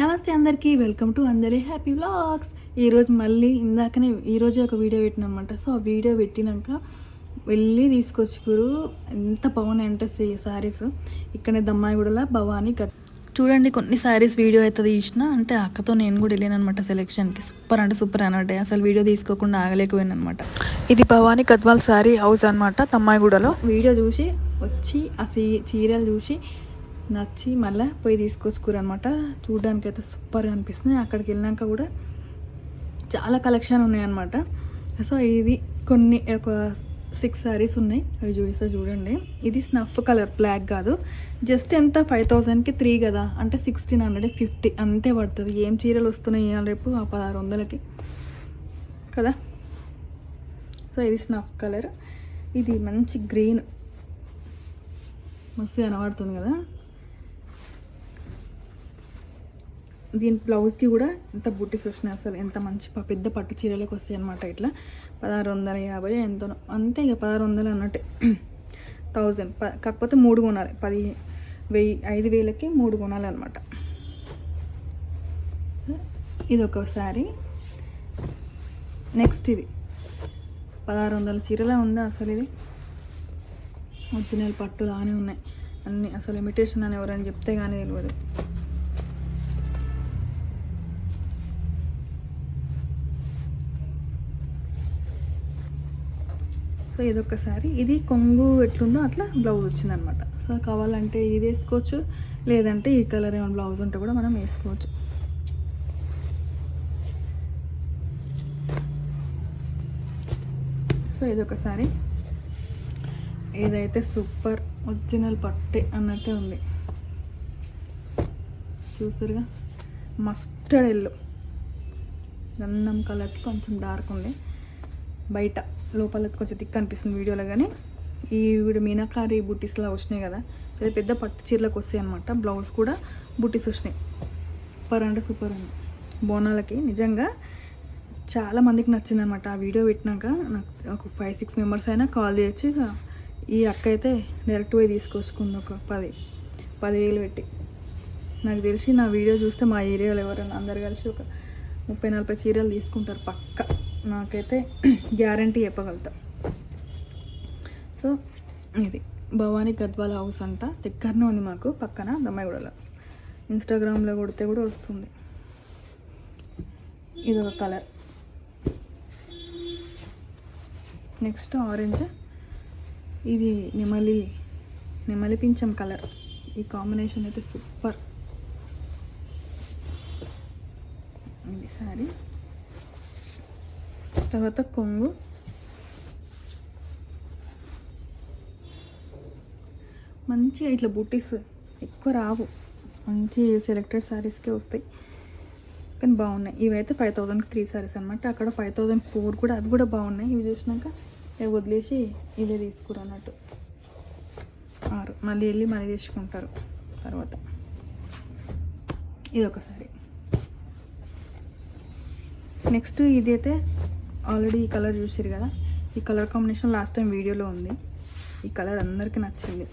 నమస్తే అందరికీ, welcome to అందరి హ్యాపీ వ్లాగ్స్. ఈరోజు మళ్ళీ ఇందాకనే ఈరోజే ఒక వీడియో పెట్టినమాట. సో ఆ వీడియో పెట్టినాక వెళ్ళి తీసుకొచ్చుకురు. ఎంత బాగున్నాయి అంటే శారీస్ ఇక్కడనే దమ్మాయిగూడలో భవానీ చూడండి. కొన్ని శారీస్ వీడియో అయితే తీసిన అంటే అక్కతో నేను కూడా వెళ్ళాను అనమాట సెలెక్షన్కి. సూపర్ అంటే సూపర్ అనమాట. అసలు వీడియో తీసుకోకుండా ఆగలేకపోయాను అనమాట. ఇది భవానీ గద్వాల్ శారీ హౌస్ అనమాట దమ్మాయిగూడలో. వీడియో చూసి వచ్చి ఆ చీరలు చూసి నచ్చి మళ్ళీ పోయి తీసుకొచ్చుకోరు అనమాట. చూడడానికి అయితే సూపర్గా అనిపిస్తుంది. అక్కడికి వెళ్ళాక కూడా చాలా కలెక్షన్ ఉన్నాయన్నమాట. సో ఇది కొన్ని ఒక 6 శారీస్ ఉన్నాయి, అవి చూపిస్తా చూడండి. ఇది స్నఫ్ కలర్, బ్లాక్ కాదు. జస్ట్ ఎంత 5000కి 3 కదా, అంటే 1650 అంతే పడుతుంది. ఏం చీరలు వస్తున్నాయి రేపు ఆ 1600కి కదా. సో ఇది స్నఫ్ కలర్. ఇది మంచి గ్రీన్, మస్తు కనబడుతుంది కదా. దీని బ్లౌజ్కి కూడా ఎంత బుట్టీస్ వచ్చినాయి, అసలు ఎంత మంచి పెద్ద పట్టు చీరలకు వస్తాయి అనమాట. ఇట్లా 1650 ఎంతో అంతే, ఇక 1600 అన్నట్టే. 1000 కాకపోతే 3 కొనాలి. 5000కి 3 కొనాలి అనమాట. ఇది ఒక శారీ. నెక్స్ట్ ఇది 1600 చీరలా ఉందా అసలు. ఇది ఒరిజినల్ పట్టులానే ఉన్నాయి అన్నీ. అసలు ఇమిటేషన్ అని ఎవరైనా చెప్తే కానీ తెలియదు. సో ఇదొకసారి, ఇది కొంగు ఎట్లుందో అట్లా బ్లౌజ్ వచ్చిందనమాట. సో కావాలంటే ఇది వేసుకోవచ్చు, లేదంటే ఈ కలర్ ఏమైనా బ్లౌజ్ ఉంటే కూడా మనం వేసుకోవచ్చు. సో ఇదొకసారి, ఇదైతే సూపర్ ఒరిజినల్ పట్టే అన్నట్టే ఉంది. చూసారుగా, మస్టర్డ్ ఎల్లో గంధం కలర్కి కొంచెం డార్క్ ఉంది. బయట లోపల కొంచెం థిక్ అనిపిస్తుంది వీడియోలో, కానీ ఈ మీనాకారి బుట్టీస్లా వచ్చినాయి కదా, పెద్ద పెద్ద పట్టు చీరలకు వస్తాయి అనమాట. బ్లౌజ్ కూడా బుట్టీస్ వచ్చినాయి. సూపర్ అంటే సూపర్ ఉంది. బోనాలకి నిజంగా చాలా మందికి నచ్చింది అనమాట. ఆ వీడియో పెట్టినాక నాకు 5-6 మెంబర్స్ అయినా కాల్ చేయొచ్చు. ఈ అక్క అయితే డైరెక్ట్ పోయి తీసుకొచ్చుకుంది ఒక 10,000 పెట్టి. నాకు తెలిసి నా వీడియో చూస్తే మా ఏరియాలో ఎవరైనా అందరు కలిసి ఒక 30-40 చీరలు తీసుకుంటారు పక్క. నాకైతే గ్యారంటీ చెప్పగలుగుతా. సో ఇది భవానీ గద్వాల్ హౌస్ అంట, దగ్గరనే ఉంది మాకు, పక్కన దమ్మాయిగూడలో. ఇన్స్టాగ్రామ్లో కొడితే కూడా వస్తుంది. ఇది ఒక కలర్. Next orange. ఇది నెమలి పింఛం కలర్. ఈ కాంబినేషన్ అయితే సూపర్. ఇది శారీ. తర్వాత కొంగు. మంచిగా ఇట్లా బూటీస్ ఎక్కువ రావు, మంచి సెలెక్టెడ్ శారీస్కే వస్తాయి, కానీ బాగున్నాయి. ఇవైతే 5000కి 3 శారీస్ అనమాట. అక్కడ 5004 కూడా, అవి కూడా బాగున్నాయి. ఇవి చూసినాక ఇవి వదిలేసి ఇవే తీసుకురు అన్నట్టు. 6 మళ్ళీ వెళ్ళి మళ్ళీ తీసుకుంటారు తర్వాత. ఇది ఒక శారీ. నెక్స్ట్ ఇది అయితే ఆల్రెడీ ఈ కలర్ చూసారు కదా. ఈ కలర్ కాంబినేషన్ లాస్ట్ టైం వీడియోలో ఉంది. ఈ కలర్ అందరికీ నచ్చింది.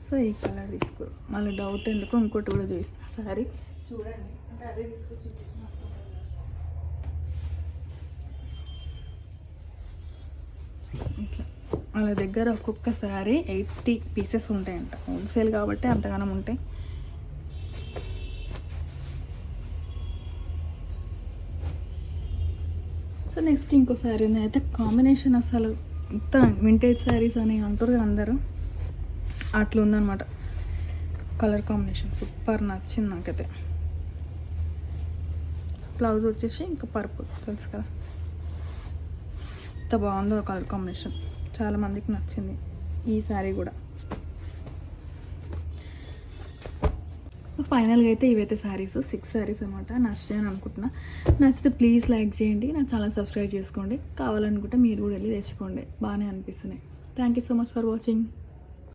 సో ఈ కలర్ తీసుకోరు. మళ్ళీ డౌట్ ఎందుకు ఇంకోటి కూడా చూపిస్తాను. సారీ చూడండి, అంటే అదే తీసుకొచ్చి ఇట్లా వాళ్ళ దగ్గర ఒక్కొక్క శారీ 80 పీసెస్ ఉంటాయంట. హోల్సేల్ కాబట్టి అంతగానం ఉంటాయి. సో నెక్స్ట్ ఇంకో శారీ ఉంది. అయితే కాంబినేషన్ అసలు ఇంత వింటేజ్ శారీస్ అని అంటారు కదా అందరూ, అట్లా ఉందన్నమాట. కలర్ కాంబినేషన్ సూపర్ నచ్చింది నాకైతే. బ్లౌజ్ వచ్చేసి ఇంకా పర్పుల్, తెలుసు కదా, ఎంత బాగుందో కలర్ కాంబినేషన్. చాలామందికి నచ్చింది ఈ శారీ కూడా. ఫైనల్గా అయితే ఇవైతే శారీస్ 6 శారీస్ అనమాట. నచ్చాయని అనుకుంటున్నా. నచ్చితే ప్లీజ్ లైక్ చేయండి, నా ఛానల్ సబ్స్క్రైబ్ చేసుకోండి. కావాలనుకుంటే మీరు కూడా వెళ్ళి తెచ్చుకోండి, బాగానే అనిపిస్తున్నాయి. Thank you so much for watching.